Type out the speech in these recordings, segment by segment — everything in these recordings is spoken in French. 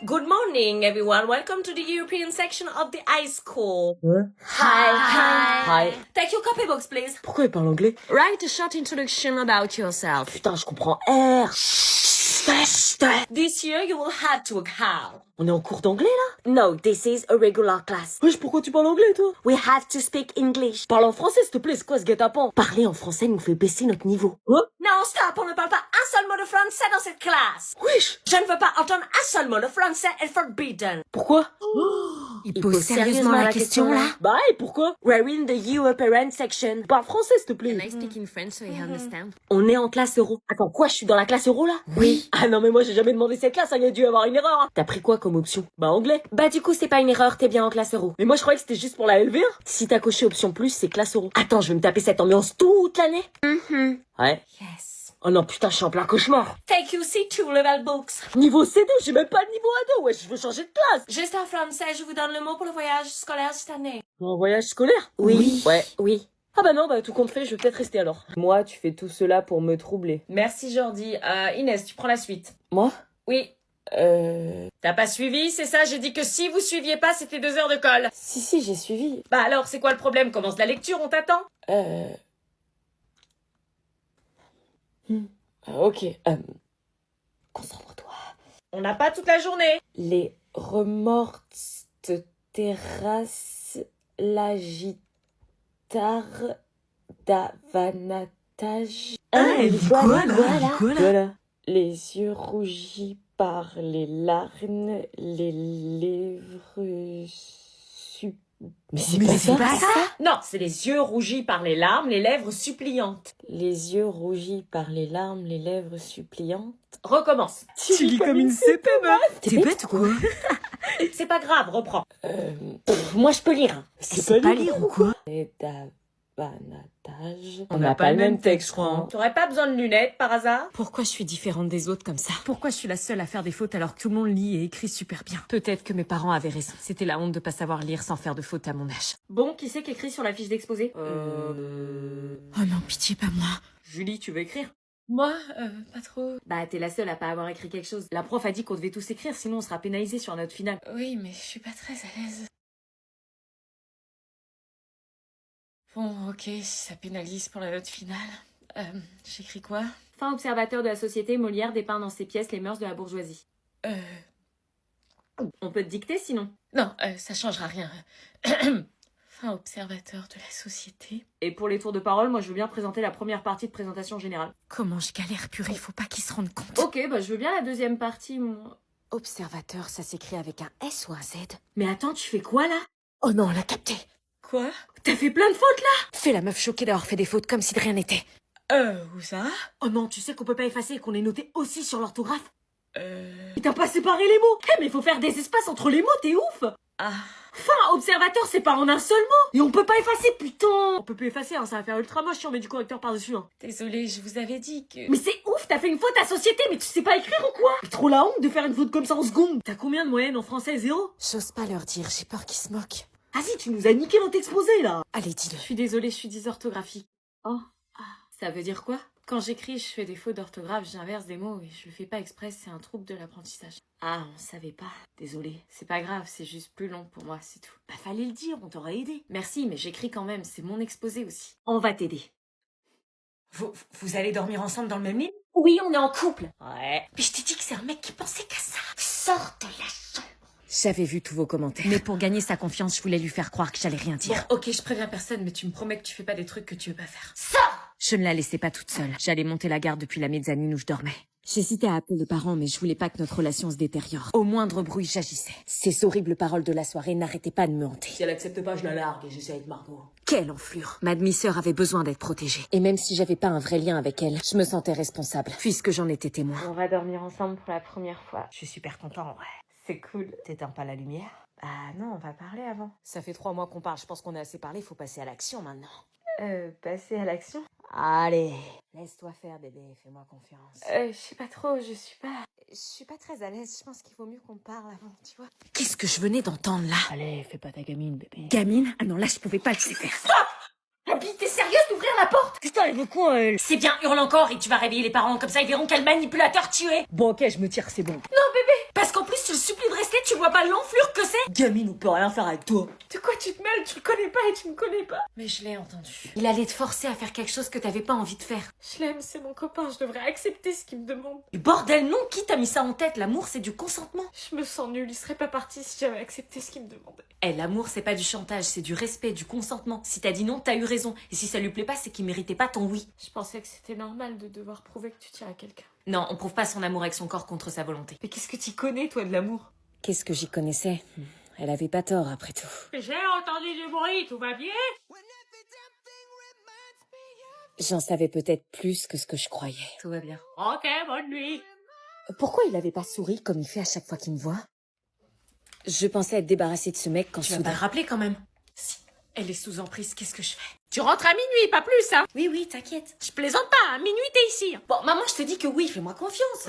Good morning, everyone. Welcome to the European section of the high school. Hi. Take your copybooks, please. Pourquoi il parle anglais? Write a short introduction about yourself. Putain, je comprends R. This year, you will head to a cow. On est en cours d'anglais là? No, this is a regular class. Wesh, pourquoi tu parles anglais toi? We have to speak English. Parle en français s'il te plaît, c'est quoi ce guet-apens? Parler en français nous fait baisser notre niveau. Quoi? Non, stop, on ne parle pas un seul mot de français dans cette classe. Wesh! Je ne veux pas entendre un seul mot de français est forbidden. Pourquoi? Il pose sérieusement la question là? Bah et pourquoi? We're in the European section. Parle français s'il te plaît. Can I speak in French so you understand? On est en classe euro. Attends, quoi, je suis dans la classe euro là? Oui. Ah non mais moi j'ai jamais demandé cette classe, il y a dû y avoir une erreur. Hein. T'as pris quoi comme option? Bah anglais. Bah du coup c'est pas une erreur, t'es bien en classe euro. Mais moi je croyais que c'était juste pour la LV1. Si t'as coché option plus, c'est classe euro. Attends, je vais me taper cette ambiance toute l'année. Ouais. Yes. Oh non putain, je suis en plein cauchemar. Take your C2 level books. Niveau C2, j'ai même pas le niveau A2, ouais, je veux changer de classe. Juste en français, je vous donne le mot pour le voyage scolaire cette année. En voyage scolaire? Oui. Ouais. Oui. Ah bah non, bah tout compte fait, je vais peut-être rester alors. Moi, tu fais tout cela pour me troubler. Merci Jordi. Inès, tu prends la suite. Moi? Oui. T'as pas suivi, c'est ça? J'ai dit que si vous suiviez pas, c'était 2 heures de colle. Si, j'ai suivi. Bah alors, c'est quoi le problème? Commence la lecture, on t'attend. Ok. Concentre-toi. On n'a pas toute la journée. Les remords terrasse la guitare d'avanatage. elle dit quoi, là? Voilà. Les yeux rougis par les larmes, les lèvres Mais c'est pas ça. Non, c'est les yeux rougis par les larmes, les lèvres suppliantes. Les yeux rougis par les larmes, les lèvres suppliantes. Recommence. Tu lis comme une CP, meuf. T'es bête ou quoi? C'est pas grave, reprends. Moi je peux lire. C'est pas lire ou quoi? Et d'avanatage. On n'a pas le même texte, je crois. T'aurais pas besoin de lunettes, par hasard? Pourquoi je suis différente des autres comme ça? Pourquoi je suis la seule à faire des fautes alors que tout le monde lit et écrit super bien? Peut-être que mes parents avaient raison. C'était la honte de pas savoir lire sans faire de fautes à mon âge. Bon, qui c'est qui écrit sur la fiche d'exposé? Oh non, pitié, pas moi. Julie, tu veux écrire? Moi, pas trop. Bah, t'es la seule à pas avoir écrit quelque chose. La prof a dit qu'on devait tous écrire, sinon on sera pénalisé sur notre finale. Oui, mais je suis pas très à l'aise. Bon, ok, si ça pénalise pour la note finale. J'écris quoi? Fin observateur de la société, Molière dépeint dans ses pièces les mœurs de la bourgeoisie. On peut te dicter sinon. Non, ça changera rien. Fin observateur de la société. Et pour les tours de parole, moi je veux bien présenter la première partie de présentation générale. Comment je galère, purée, faut pas qu'ils se rendent compte. Ok, bah je veux bien la deuxième partie, moi. Observateur, ça s'écrit avec un S ou un Z? Mais attends, tu fais quoi là? Oh non, on l'a capté. Quoi? T'as fait plein de fautes là? Fais la meuf choquée d'avoir fait des fautes comme si de rien n'était. Où ça? Oh non, tu sais qu'on peut pas effacer et qu'on est noté aussi sur l'orthographe? Et t'as pas séparé les mots? Eh mais faut faire des espaces entre les mots, t'es ouf! Ah. Fin observateur, c'est pas en un seul mot! Et on peut pas effacer, putain! On peut plus effacer, hein, ça va faire ultra moche si on met du correcteur par-dessus, hein. Désolée, je vous avais dit que... Mais c'est ouf, t'as fait une faute à société, mais tu sais pas écrire ou quoi? C'est trop la honte de faire une faute comme ça en seconde! T'as combien de moyenne en français? 0? J'ose pas leur dire, j'ai peur qu'ils se moquent. Vas-y, tu nous as niqué notre exposé, là! Allez, dis-le. Je suis désolée, je suis dysorthographique. Oh, ça veut dire quoi? Quand j'écris, je fais des fautes d'orthographe, j'inverse des mots et je le fais pas exprès, c'est un trouble de l'apprentissage. Ah, on savait pas. Désolée. C'est pas grave, c'est juste plus long pour moi, c'est tout. Bah fallait le dire, on t'aurait aidé. Merci, mais j'écris quand même, c'est mon exposé aussi. On va t'aider. Vous allez dormir ensemble dans le même lit? Oui, on est en couple. Ouais. Mais je t'ai dit que c'est un mec qui pensait qu'à ça. Sors de la chambre. J'avais vu tous vos commentaires. Mais pour gagner sa confiance, je voulais lui faire croire que j'allais rien dire. Bon, ok, je préviens personne, mais tu me promets que tu fais pas des trucs que tu veux pas faire. Je ne la laissais pas toute seule. J'allais monter la garde depuis la mezzanine où je dormais. J'hésitais à appeler les parents, mais je voulais pas que notre relation se détériore. Au moindre bruit, j'agissais. Ces horribles paroles de la soirée n'arrêtaient pas de me hanter. Si elle accepte pas, je la largue et j'essaie avec Margot. Quelle enflure! Ma demi-sœur avait besoin d'être protégée. Et même si j'avais pas un vrai lien avec elle, je me sentais responsable, puisque j'en étais témoin. On va dormir ensemble pour la première fois. Je suis super content, ouais. C'est cool. T'éteins pas la lumière? Ah non, on va parler avant. Ça fait 3 mois qu'on parle, je pense qu'on a assez parlé, faut passer à l'action maintenant. Passer à l'action? Allez, laisse-toi faire bébé, fais-moi confiance. Je sais pas trop, je suis pas très à l'aise, je pense qu'il vaut mieux qu'on parle avant, tu vois. Qu'est-ce que je venais d'entendre là? Allez, fais pas ta gamine, bébé. Gamine? Ah non, là je pouvais pas laisser faire. Abby, t'es sérieuse d'ouvrir la porte? Putain, elle veut quoi, elle? C'est bien, hurle encore et tu vas réveiller les parents, comme ça ils verront quel manipulateur tu es. Bon, ok, je me tire, c'est bon. Parce qu'en plus, tu le supplie de rester tu vois pas l'enflure que c'est? Gamine, on peut rien faire avec toi. De quoi tu te mêles? Tu le connais pas et tu me connais pas. Mais je l'ai entendu. Il allait te forcer à faire quelque chose que t'avais pas envie de faire. Je l'aime, c'est mon copain, je devrais accepter ce qu'il me demande. Du bordel, non, qui t'a mis ça en tête? L'amour, c'est du consentement. Je me sens nulle, il serait pas parti si j'avais accepté ce qu'il me demandait. Eh, l'amour, c'est pas du chantage, c'est du respect, du consentement. Si t'as dit non, t'as eu raison. Et si ça lui plaît pas, c'est qu'il méritait pas ton oui. Je pensais que c'était normal de devoir prouver que tu tiens à quelqu'un. Non, on prouve pas son amour avec son corps contre sa volonté. Mais qu'est-ce que t'y connais, toi, de l'amour? Qu'est-ce que j'y connaissais? Elle avait pas tort, après tout. J'ai entendu du bruit, tout va bien? J'en savais peut-être plus que ce que je croyais. Tout va bien. Ok, bonne nuit. Pourquoi il avait pas souri comme il fait à chaque fois qu'il me voit? Je pensais être débarrassée de ce mec quand Tu vas soudain... pas le rappeler quand même? Si, elle est sous emprise, qu'est-ce que je fais? Tu rentres à minuit, pas plus, hein? Oui, oui, t'inquiète. Je plaisante pas, à minuit t'es ici. Bon, maman, je te dis que oui, fais-moi confiance.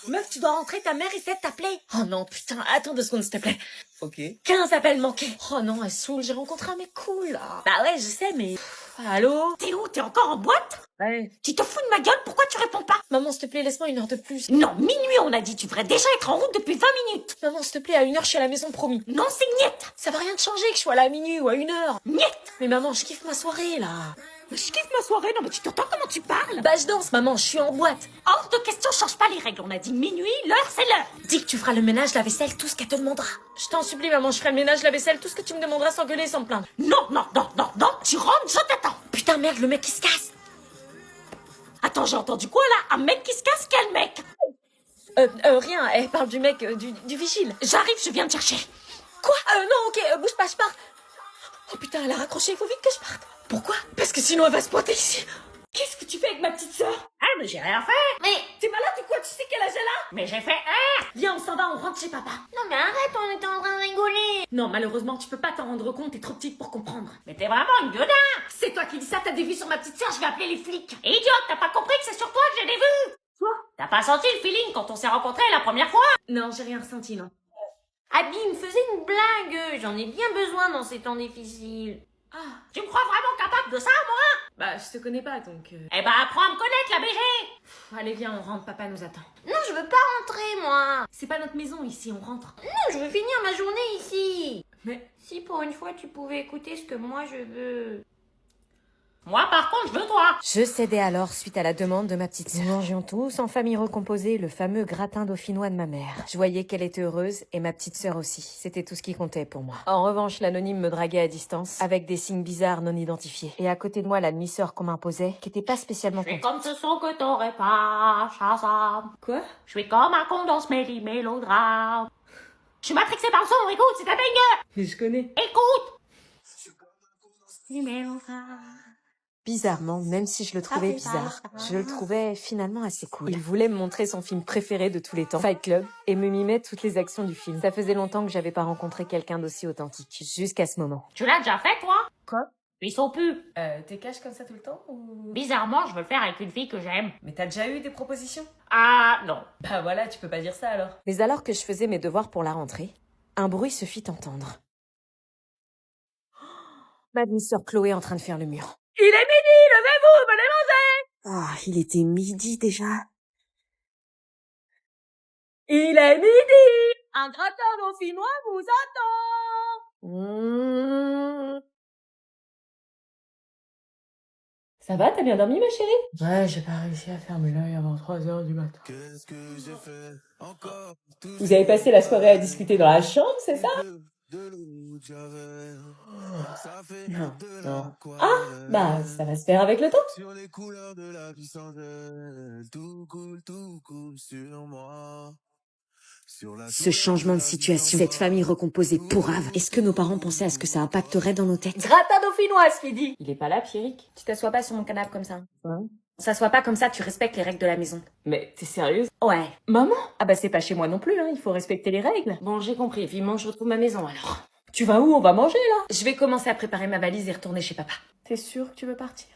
Meuf, tu dois rentrer, ta mère essaie de t'appeler. Oh non, putain, attends 2 secondes, s'il te plaît. Ok. 15 appels manqués. Oh non, elle saoule, j'ai rencontré un mec cool, là. Bah ouais, je sais, mais... Allô? T'es où? T'es encore en boîte? Ouais. Tu te fous de ma gueule? Pourquoi tu réponds pas? Maman, s'il te plaît, laisse-moi 1 heure de plus. Non, minuit, on a dit. Tu devrais déjà être en route depuis 20 minutes. Maman, s'il te plaît, à 1 heure, je suis à la maison, promis. Non, c'est niette. Ça va rien te changer que je sois là à minuit ou à 1 heure. Niette. Mais maman, je kiffe ma soirée, là. Mais je kiffe ma soirée. Non, mais tu t'entends comment tu parles? Bah, je danse, maman, je suis en boîte. Hors de question, change pas les règles. On a dit minuit, l'heure, c'est l'heure. Dis que tu feras le ménage, la vaisselle, tout ce qu'elle te demandera. Je t'en supplie, maman, je ferai le ménage, la vaisselle, tout ce que tu me demanderas sans gueuler, sans me plaindre. Non, non, non, non, non. Tu rentres, je t'attends. Putain, merde, le mec qui se casse. Attends, j'ai entendu quoi, là? Un mec qui se casse? Quel mec? Rien, elle parle du mec, du vigile. J'arrive, je viens te chercher. Quoi? Non, ok, bouge pas, je pars. Oh putain, elle a raccroché, il faut vite que je parte. Pourquoi? Parce que sinon elle va se pointer ici. Qu'est-ce que tu fais avec ma petite sœur? Ah, mais j'ai rien fait. Mais t'es malade ou quoi? Tu sais quel âge elle a? Mais j'ai fait un. Viens, on s'en va, on rentre chez papa. Non, mais arrête, on était en train de rigoler. Non, malheureusement, tu peux pas t'en rendre compte, t'es trop petite pour comprendre. Mais t'es vraiment une gueudin. C'est toi qui dis ça, t'as des vues sur ma petite sœur, je vais appeler les flics. Idiote, t'as pas compris que c'est sur toi que j'ai des vues? Toi? T'as pas senti le feeling quand on s'est rencontrés la première fois? Non, j'ai rien ressenti, non. Abby me faisait une blague, j'en ai bien besoin dans ces temps difficiles. Ah, Tu me crois vraiment capable de ça, moi? bah je te connais pas, donc... Eh ben, apprends à me connaître, la BG. Allez, viens, on rentre, papa nous attend. Non, je veux pas rentrer, moi. C'est pas notre maison ici, on rentre. Non, je veux finir ma journée ici. Mais... Si pour une fois tu pouvais écouter ce que moi je veux. Moi, par contre, je veux toi. Je cédais alors suite à la demande de ma petite sœur. Nous mangions tous en famille recomposée le fameux gratin dauphinois de ma mère. Je voyais qu'elle était heureuse et ma petite sœur aussi. C'était tout ce qui comptait pour moi. En revanche, l'anonyme me draguait à distance avec des signes bizarres non identifiés. Et à côté de moi, la demi-sœur qu'on m'imposait, qui était pas spécialement Je suis contente. comme ce son que t'aurais pas, Shazam. Quoi? Je suis comme un con dans ce mélodrame. Je suis matrixée par le son, écoute, c'est un banger. Mais je connais. Écoute. Mélodrame. Bizarrement, même si je le trouvais bizarre, je le trouvais finalement assez cool. Il voulait me montrer son film préféré de tous les temps, Fight Club, et me mimait toutes les actions du film. Ça faisait longtemps que j'avais pas rencontré quelqu'un d'aussi authentique, jusqu'à ce moment. Tu l'as déjà fait, toi? Quoi? Ils sont plus. T'es cash comme ça tout le temps ou... Bizarrement, je veux le faire avec une fille que j'aime. Mais t'as déjà eu des propositions? Ah, non. Bah voilà, tu peux pas dire ça alors. Mais alors que je faisais mes devoirs pour la rentrée, un bruit se fit entendre. Ma demi-sœur Chloé en train de faire le mur. Il est midi, levez-vous, venez manger! Ah, il était midi déjà. Il est midi! Un gratin dauphinois vous attend! Ça va, t'as bien dormi ma chérie? Ouais, j'ai pas réussi à fermer l'œil avant 3h du matin. Vous avez passé la soirée à discuter dans la chambre, c'est ça? Non, non. Ah, bah ça va se faire avec le temps. Sur les couleurs de la vie sans elle, tout coule sur moi. Ce changement de situation, cette famille recomposée pourrave, est-ce que nos parents pensaient à ce que ça impacterait dans nos têtes? Gratin dauphinois ce midi. Il est pas là, Pierrick. Tu t'assois pas sur mon canapé comme ça. Hein? S'assois pas comme ça, tu respectes les règles de la maison. Mais t'es sérieuse? Ouais. Maman? Ah bah c'est pas chez moi non plus, hein, il faut respecter les règles. Bon, j'ai compris. Vivement, je retrouve ma maison, alors. Tu vas où? On va manger là? Je vais commencer à préparer ma valise et retourner chez papa. T'es sûre que tu veux partir?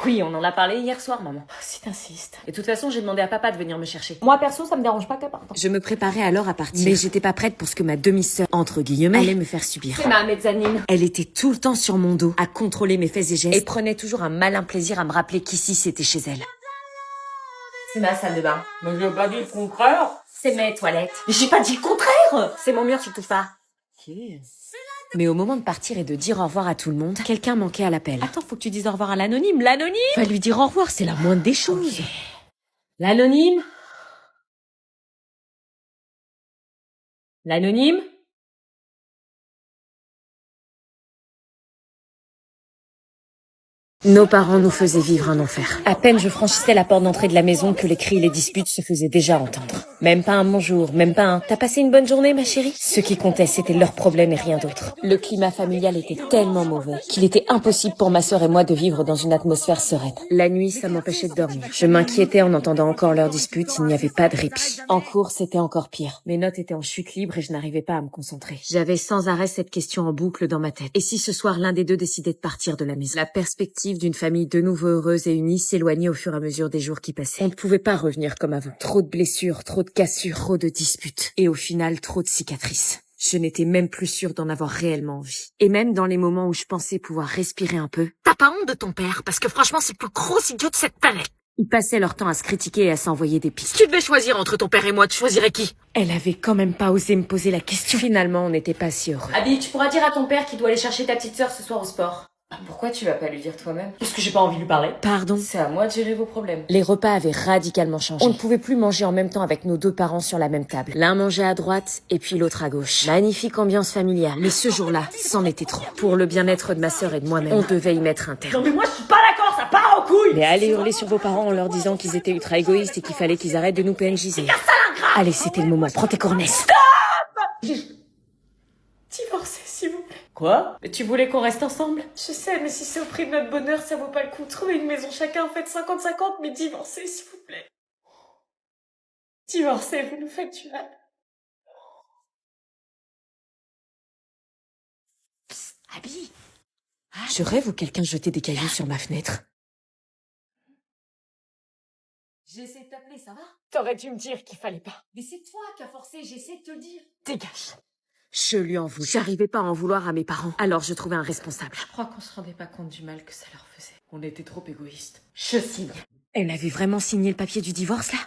Oui, on en a parlé hier soir, maman. Oh, si t'insistes. Et de toute façon, j'ai demandé à papa de venir me chercher. Moi perso, ça me dérange pas qu'elle parte. Je me préparais alors à partir, mais j'étais pas prête pour ce que ma demi-sœur, entre guillemets, allait me faire subir. C'est ma mezzanine. Elle était tout le temps sur mon dos, à contrôler mes faits et gestes, et prenait toujours un malin plaisir à me rappeler qu'ici c'était chez elle. C'est ma salle de bain. Mais j'ai pas dit le contraire. C'est mes toilettes. Mais j'ai pas dit le contraire. C'est mon mur, tu touches pas. Mais au moment de partir et de dire au revoir à tout le monde, quelqu'un manquait à l'appel. Attends, faut que tu dises au revoir à l'anonyme. L'anonyme va lui dire au revoir, c'est la moindre des choses. L'anonyme. L'anonyme. Nos parents nous faisaient vivre un enfer. À peine je franchissais la porte d'entrée de la maison que les cris et les disputes se faisaient déjà entendre. Même pas un bonjour, même pas un « T'as passé une bonne journée, ma chérie ?» Ce qui comptait, c'était leurs problèmes et rien d'autre. Le climat familial était tellement mauvais qu'il était impossible pour ma sœur et moi de vivre dans une atmosphère sereine. La nuit, ça m'empêchait de dormir. Je m'inquiétais en entendant encore leurs disputes, il n'y avait pas de répit. En cours, c'était encore pire. Mes notes étaient en chute libre et je n'arrivais pas à me concentrer. J'avais sans arrêt cette question en boucle dans ma tête. Et si ce soir, l'un des deux décidait de partir de la maison? La perspective d'une famille de nouveau heureuse et unie s'éloignait au fur et à mesure des jours qui passaient. On ne pouvait pas revenir comme avant. Trop de blessures, trop de cassures, trop de disputes. Et au final, trop de cicatrices. Je n'étais même plus sûre d'en avoir réellement envie. Et même dans les moments où je pensais pouvoir respirer un peu... T'as pas honte de ton père, parce que franchement, c'est le plus gros idiot de cette planète. Ils passaient leur temps à se critiquer et à s'envoyer des pistes. Si tu devais choisir entre ton père et moi, tu choisirais qui? Elle avait quand même pas osé me poser la question. Finalement, on n'était pas si heureux. Abby, tu pourras dire à ton père qu'il doit aller chercher ta petite sœur ce soir au sport. Pourquoi tu vas pas lui dire toi-même? Parce que j'ai pas envie de lui parler. Pardon. C'est à moi de gérer vos problèmes. Les repas avaient radicalement changé. On ne pouvait plus manger en même temps avec nos deux parents sur la même table. L'un mangeait à droite et puis l'autre à gauche. Magnifique ambiance familiale. Mais ce jour-là, c'en était trop. Pour le bien-être de ma sœur et de moi-même, on devait y mettre un terme. Non mais moi je suis pas d'accord, ça part en couille. Mais allez hurler sur vos parents en leur disant qu'ils étaient ultra égoïstes et qu'il fallait qu'ils arrêtent de nous PNJiser. Allez, c'était le moment. Prends tes cornesses. Divorcez, s'il vous plaît. Quoi? Mais tu voulais qu'on reste ensemble? Je sais, mais si c'est au prix de notre bonheur, ça vaut pas le coup. Trouvez une maison chacun, faites 50-50, mais divorcez, s'il vous plaît. Divorcez, vous nous faites du mal. Abby. Je rêve où quelqu'un jetait des cailloux sur ma fenêtre. J'essaie de t'appeler, ça va? T'aurais dû me dire qu'il fallait pas. Mais c'est toi qui as forcé, j'essaie de te le dire. Dégage. Je lui en voulais. J'arrivais pas à en vouloir à mes parents. Alors je trouvais un responsable. Je crois qu'on se rendait pas compte du mal que ça leur faisait. On était trop égoïstes. Je signe. Elle avait vraiment signé le papier du divorce, là?